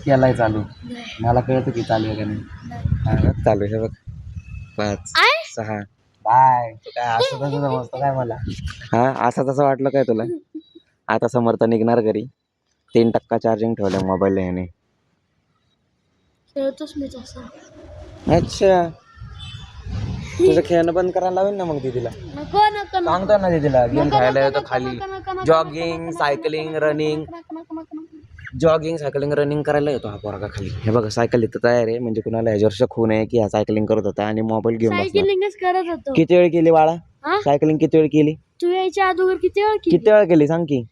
केलाय चालू. मला कळतं की चालू आहे का नाही. चालू आहे बघ. 5 6 बाय. काय असं तसं समजतं काय मला. हा असं तसं वाटलं काय तुला. आता समर्थ निघणार घरी. 3% चार्जिंग ठेवलं मोबाईल याने. खेळतोच मी तसं. अच्छा तुझं खेळणं बंद करायला लावेल ना मग दीदीला. नको नको नको सांगतो ना दीदीला गेम नको, खेळायला नको, येतो नको, खाली. नको, नको, नको, जॉगिंग नको, नको, सायकलिंग नको, रनिंग नको, नको, नको, नको, नको. जॉगिंग सायकलिंग रनिंग करायला येतो हा पोरगा खाली. हे बघा सायकल इथं तयार आहे. म्हणजे कुणाला ह्याच्यावर शक होऊ नये की हा सायकलिंग करत होता आणि मोबाईल घेऊन बसला. सायकलिंगच करत होतो. किती वेळ केली बाळा हा? सायकलिंग किती वेळ केली. तू यायच्या अगोदर किती वेळ केली? किती वेळ केली सांग की.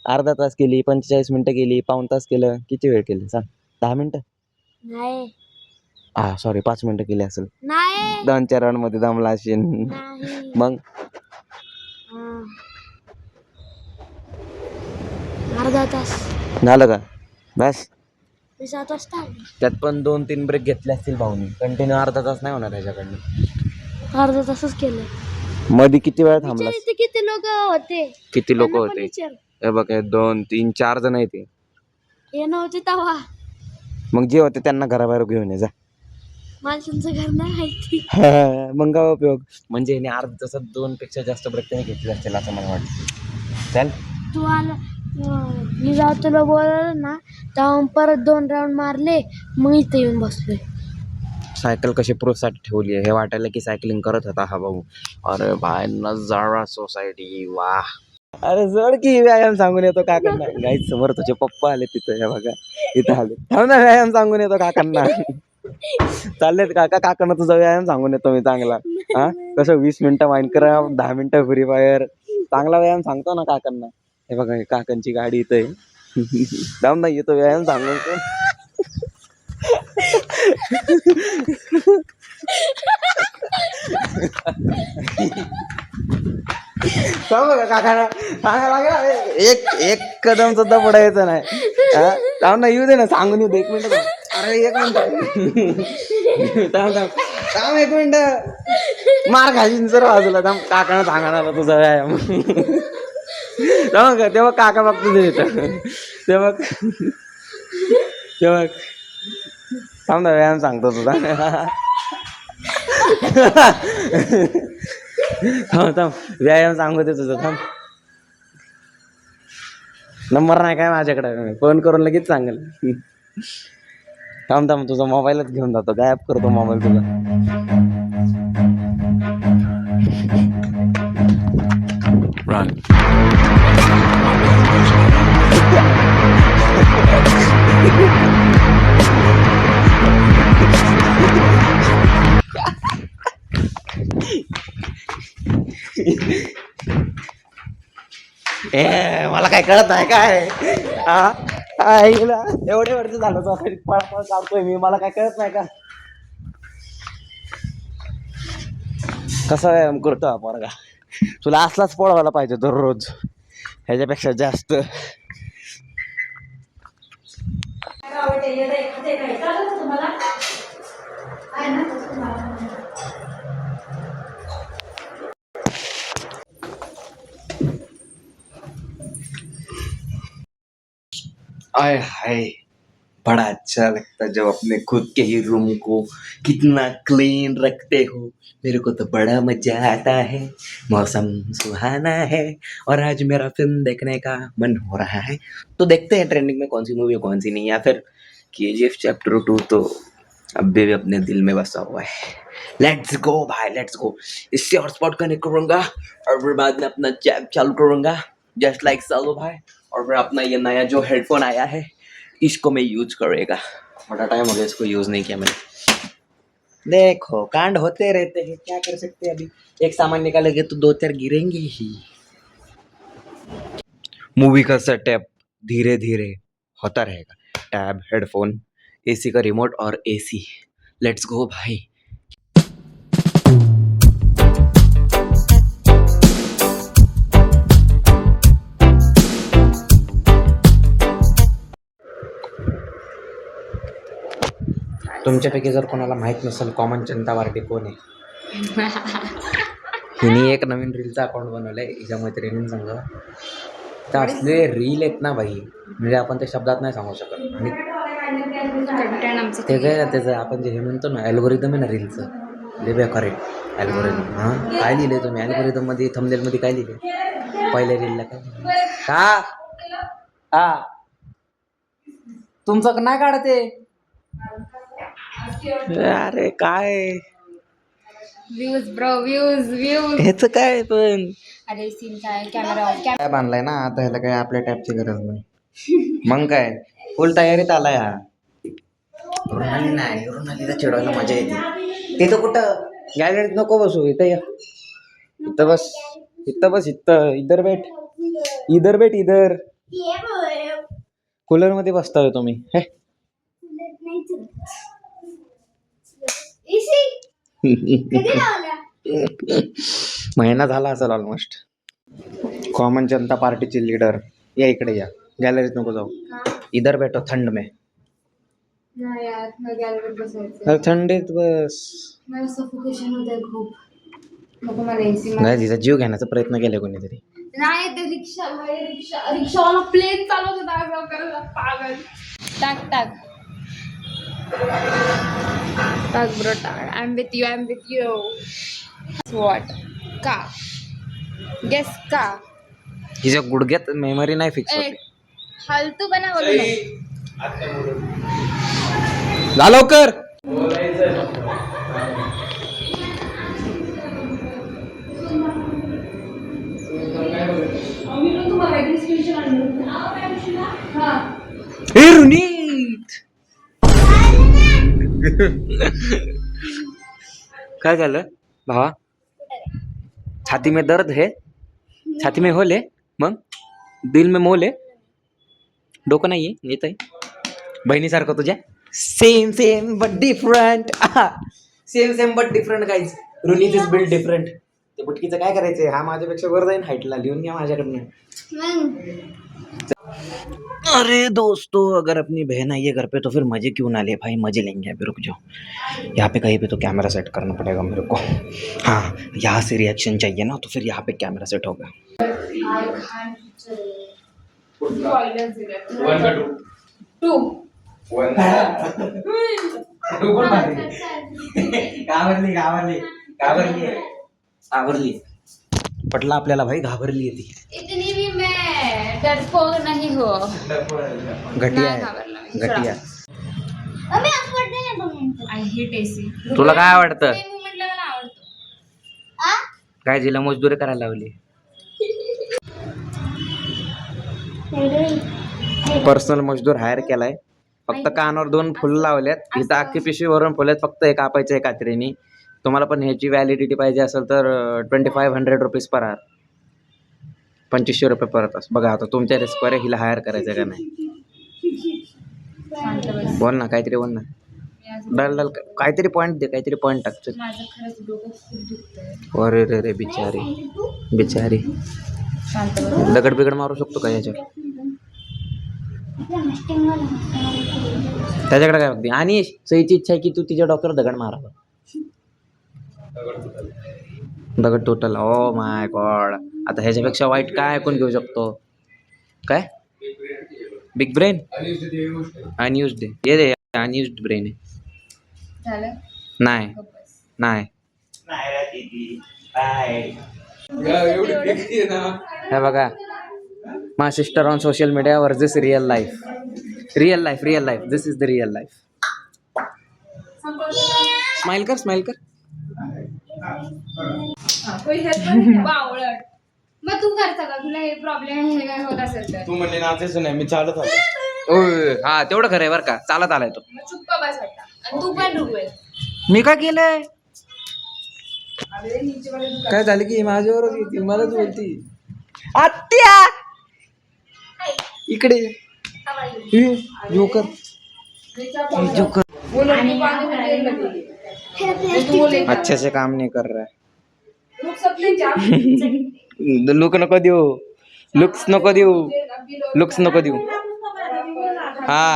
अर्धा तास केली 45 मिनिटं केली पाऊण तास केलं. किती वेळ केली सांग. 10 मिनिटं. नाही हा सॉरी 5 मिनिटं केली असेल. नाही 2-4 राऊंड मध्ये दमला असेल. नाही. मग हा. अर्धा तास झालं का बस. मी 7 वाजता आलो. त्यात पण 2-3 ब्रेक घेतले असतील भाऊनी. कंटिन्यू अर्धा तास नाही होणार त्याच्याकडनं. अर्धा तासच केलं. मध्ये किती वेळ विचार थांबलास. इथे किती लोक होते. किती लोक त्यांना पण होते. विचार. हे बघ 2 3 4 जण येते. हे नव्हते तवा. मग जे होते त्यांना घराबाहेर घेऊन ये जा. मला तुमचं घर नाही माहिती. मग काय उपयोग. म्हणजे याने अर्ध तसं 2 पेक्षा जास्त ब्रेक त्याने घेतले असतील असं मला वाटतं. चल तू आला मी जाऊ तुला बोलवलं ना तेव्हा परत 2 राऊंड मारले मग इथे येऊन बसलोय. सायकल कशी प्रूफसाठी ठेवली आहे हे वाटायला की सायकलिंग करत होता हा भाऊ. अरे भाई नजारा सोसायटी वाह. अरे जड की व्यायाम सांगून येतो काकांना. गाईच समोर तुझे पप्पा आले तिथं. हे बघा इथं आले. थांब ना व्यायाम सांगून येतो काकांना. चाललेत काका काकांना तुझा व्यायाम सांगून येतो मी चांगला. हा कसं 20 मिनिटं माइनक्राफ्ट 10 मिनिटं फ्री फायर. चांगला व्यायाम सांगतो ना काकांना. हे बघा काकांची गाडी इथं आहे. थांब ना येतो व्यायाम सांगून. काकांना सांगायला एक कदम सुद्धा पुढायचं नाही. थांब ना येऊ दे ना सांगून येऊ दे 1 मिनिट. अरे 1 मिनिट थांब थांब थांब 1 मिनिट. मार खाशीन सर बाजूला. थांब काकांना सांगायला आला तुझा व्यायाम. तेव्हा काका बघतो ते बघ थांब ना व्यायाम सांगतो तुझा. थांब व्यायाम सांगू दे तुझं. थांब नंबर नाही काय माझ्याकडे. फोन करून लगेच सांगेल. थांब तुझा मोबाईलच घेऊन जातो. गायब करतो मोबाईल तुझा. Run. मला काय कळत नाही काय. एवढे वर्ष झालं पळापळ काढतोय मी. मला काय कळत नाही का. कसा व्यायाम करतो हा पोरगा. तुला असलाच पळवायला पाहिजे दररोज ह्याच्यापेक्षा जास्त. आय हाय बड़ा अच्छा लगता जब अपने खुद के ही रूम को कितना क्लीन रखते हो. मेरे को तो बड़ा मजा आता है. मौसम सुहाना है और आज मेरा फिल्म देखने का मन हो रहा है. तो देखते हैं ट्रेंडिंग में कौन सी मूवी है कौन सी नहीं. या फिर KGF चैप्टर 2 तो अब भी अपने दिल में बसा हुआ है. लेट्स गो भाई लेट्स गो. इससे हॉटस्पॉट कनेक्ट करूंगा और फिर बाद में अपना चैप चालू करूंगा जस्ट लाइक सालो भाई. और फिर अपना ये नया जो हेडफोन आया है इसको मैं यूज करेगा. बड़ा टाइम हो गया इसको यूज नहीं किया मैंने. देखो कांड होते रहते हैं क्या कर सकते हैं. अभी एक सामान निकालेंगे तो 2-4 गिरेंगे ही. मूवी का सेटअप धीरे धीरे होता रहेगा. टैब हेडफोन AC का रिमोट और AC. लेट्स गो भाई. तुमच्यापैकी जर कोणाला माहीत नसेल कॉमन जनता पार्टी कोण आहे. हिने एक नवीन रीलचा अकाउंट बनवलंय हिच्या मैत्रिणींसंग. तर असले रील आहेत ना भाई म्हणजे आपण ते शब्दात नाही सांगू शकत. आणि कंटेंट आमचं ते काय ना त्याचं आपण जे हे म्हणतो ना अल्गोरिदम आहे ना रीलचं, लय बेकार आहे अल्गोरिदम. हां काय लिहिलंय तुम्ही अल्गोरिदम मध्ये थंबनेल मध्ये काय लिहिलंय पहिल्या रीलला काय हा हा तुमचं नाही काढते. अरे काय व्ह्यूज ब्रो व्ह्यूज ह्याच काय पण अरे सीन काय कॅमेरा टॅब आणलाय ना आता, ह्याला काय आपल्या टॅबची गरज नाही. मग काय फुल तयारीत आलाय हा. रुणाली नाही, रुणालीला चिडवायला मजा येते. तिथं कुठं गॅलरीत नको बसू, इथं या, इथं बस, इथं बस, इथं इधर बैठ, इधर बैठ, इधर कूलर मध्ये बसताय तुम्ही. हे महिना झाला असेल ऑलमोस्ट. कॉमन जनता पार्टीचे लीडर या इकडे या, गॅलरीत नको जाऊ, इधर बैठो थंड में. नाही यार गॅलरीत बसायचं अरे थंडीत बस. मला सफोकेशन होत आहे खूप. नको मला एसी नाही तिचा जीव घेण्याचा प्रयत्न केलाय कोणीतरी. नाही ते रिक्षावाला प्लेन चालवत होता पागल. Talk bro talk. I am with you what का गेस का हिच्या गुडघ्यात मेमरी नाही फिक्स होते. फालतू बना बोलू जा लवकर. काय झालं भावा? छाती में दर्द है, छाती में होल है, मग दिल में मोल है, डोकं नाहीये येत आहे बहिणीसारखं तुझ्या. Same but different. Same but different guys. Runit is build different. ते बुटकीचं काय करायचंय, हा माझ्यापेक्षा वर जाईन हाईटला, लिहून घ्या माझ्याकडनं. अरे दोस्तों अगर अपनी बहन आई है घर पे तो फिर मजे क्यों ना ले भाई, मजे लेंगे. अभी रुक जाओ, यहाँ पे कहीं पे तो कैमरा सेट करना पड़ेगा मेरे को. हाँ यहाँ से रिएक्शन चाहिए ना, तो फिर यहाँ पे कैमरा सेट होगा. घाबरली पटला आपल्याला भाई, घाबरली ती. इतनी भी मैं डरपोक नहीं हो. घटिया आहे घटिया. I hate AC. तुला काय आवडतं? म्हटलं मला आवडतं. काय जिला मजदुरी करायला लावली. पर्सनल मजदूर हायर केलाय. फक्त कानावर 2 फुलं लावल्यात, इथं अख्खी पिशवी भरून फुलेत, फक्त एक कापायचं आहे कात्रीने. तुम्हाला पण ह्याची व्हॅलिडिटी पाहिजे असेल तर 2500 रुपीज पर आवर, 2500 रुपये परत असं. बघा आता तुमच्या रिस्कवर आहे, हिला हायर करायचं का नाही. बोल ना काहीतरी, बोल ना. डल काहीतरी पॉईंट दे, काहीतरी पॉईंट टाकतो. माझं खरंच डोकं खूप दुखतंय. अरे रे बिचारी शांत बस. दगड बिगड मारू शकतो का याच्यावर? त्याच्याकडे काय बघते. आणि सईची इच्छा आहे की तू तिच्या डॉक्टर दगड मारावं. दगड टोटल. Oh my God. आता ह्याच्यापेक्षा वाईट काय ऐकून घेऊ शकतो? काय बिग ब्रेन अनयुज्ड ये रे, अनयुज्ड ब्रेन आहे. झालं नाही नाही हे बघा, my sister on social media versus real life. This is the real life. Smile कर. बावळट. मग तू करता का? तुला हे प्रॉब्लेम हे काय होत असेल तर तू म्हणले नाचायचं नाही, मी चालत आलो. हा तेवढं खरं आहे बरं का, चालत आलाय तो. मग चुप्प बस वाटता. आणि तू पण रुगवेल. मी काय केलंय? काय झालं की माझ्यावरच येते, मलाच बोलती. आत्या इकडे जोकर. अच्छे से काम नहीं कर रहा है. लुक नको देऊ, लुक्स नको देऊ. हा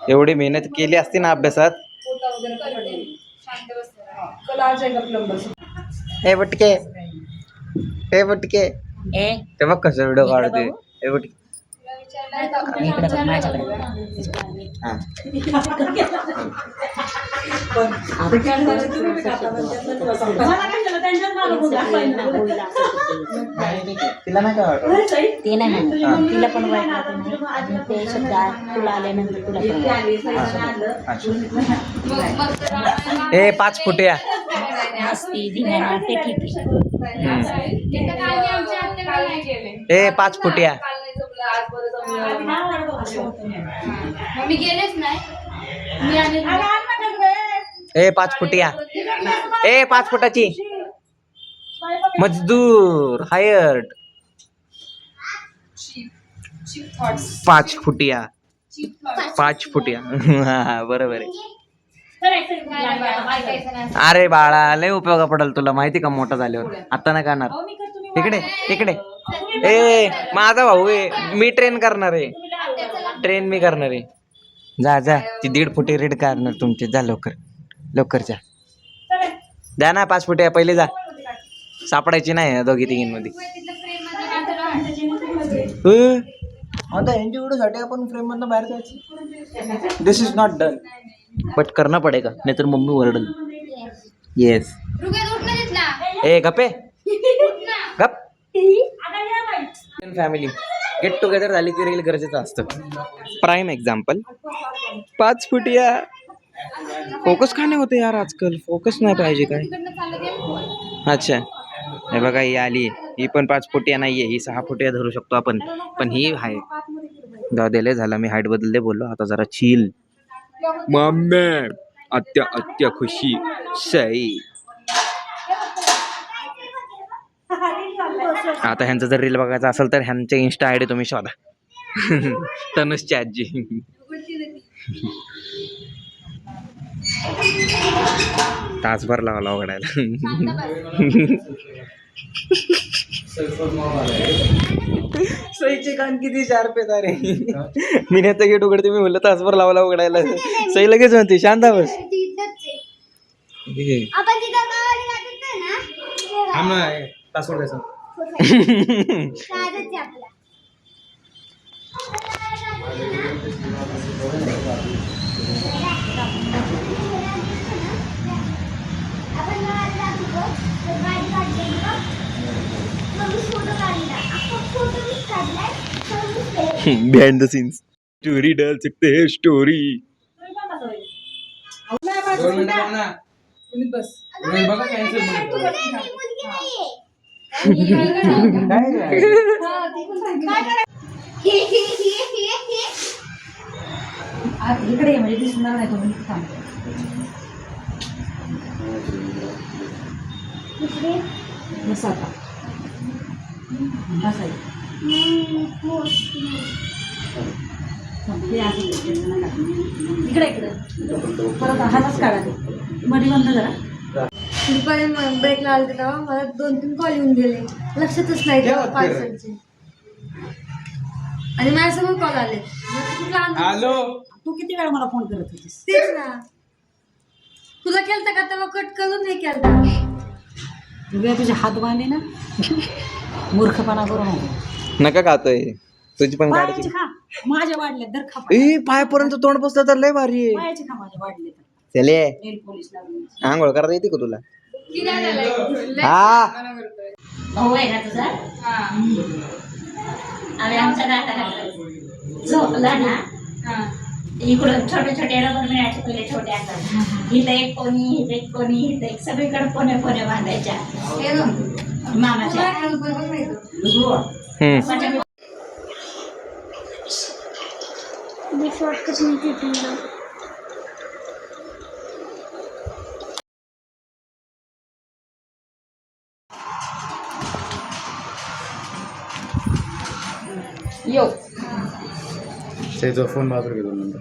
एवढी मेहनत केली असती ना अभ्यासात. हे बुटके ते बघ कसं व्हिडिओ काढते. हे बुटके इकडे बघ माझ्याकडे. हा. तिला नाही काय वाटत? ते नाही म्हणत. तिला पण वाईट वाटत नाही आणि ते शब्द तुला आल्यानंतर तुला पण वाईट. ए 5 फुट्या. मस्ती धिंगाणा ते ठीक आहे. ए 5 फुट्या. मी गेलेच नाही. मी आणि ए 5 फुट्या. ए 5 फुटाची. मजदूर हायर्ड. 5 फुटिया. 5 फुटिया. हा बरोबर आहे. अरे बाळा लय उपयोगा पडेल तुला माहिती का मोठा झाल्यावर. आता नाही करणार. इकडे इकडे. ए माझा भाऊ आहे. मी ट्रेन करणार आहे. ट्रेन मी करणार आहे. जा जा ती 1.5 फुटी रीड करणार तुमची. जा लवकर लवकर जा. द्या ना 5 फुट्या पहिले जा. सापडायची नाही दोघी तिघींमध्ये. आता यांच्या व्हिडिओसाठी आपण फ्रेम मधनं बाहेर जायचं. दिस इज नॉट डन बट करना पडेगा नाही तर मम्मी ओरडल. येस. ए गप्पे गप. फॅमिली गेट टुगेदर झाली की रील गरजेचं असतं. Prime example 5 फुटिया. फोकस का नाही होते यार आजकाल. फोकस नाही पाहिजे काय. अच्छा हे बघा ही आली. ही पण 5 फुटिया नाहीये. ही 6 फुटिया धरू शकतो आपण. पण ही आहे. जाऊ दे लय झाला मी हाईट बदलले बोललो. आता जरा चिल. मम्मी आत्या आत्या खुशी सई. आता ह्यांचं जर रील बघायचं असेल तर ह्यांचे इन्स्टा आयडी तुम्ही शोधा. तनुषची आजी. तासभर लावला उघडायला. सईचे कान किती शार्प आहेत अरे. मी नेता गेट उघडते. मी म्हणलं तासभर लावला उघडायला. सई लगेच म्हणते शांता बस. बिहाइंड द सीन्स स्टोरी डाल सकते हैं स्टोरी. इकडे म्हणजे दिसणार नाही तुम्ही. बस आता बसायचं. इकडे इकडे परत हातच काढा. मधी बंद जरा. ब्रेक लागला तेव्हा मला 2-3 कॉल येऊन गेले. लक्षातच नाही तेव्हा पार्सलचे. आणि माझ्यासमोर कॉल आले. हॅलो तू किती वेळा मला फोन करत होतीस. तेच ना. तुला केलता का तेव्हा कट करून हे केलता. तुझे हात बांधले ना. मूर्खपणा करू नको. नका खातोय तुझी पण पायाचे गाडीची. खा. माझ्या वाढले दर खा. ए पायापर्यंत तोंड बसलं तर लय भारी आहे. पायाचे खा माझ्या वाढले तर. चले नेल पोलीस लागली. आंघोळ करता येते का तुला. हा भाऊ आहे का तुझा. अरे आमचा दाता झोपला ना. इकडं छोटे छोटे रबर मिळायचे पहिले छोटे असतात. इथं एक कोणी इथं एक कोणी इथं एक सगळीकडे पोने पोने बांधायच्या मामाच्या. त्याचा फोन बाजूला घेतो नंतर.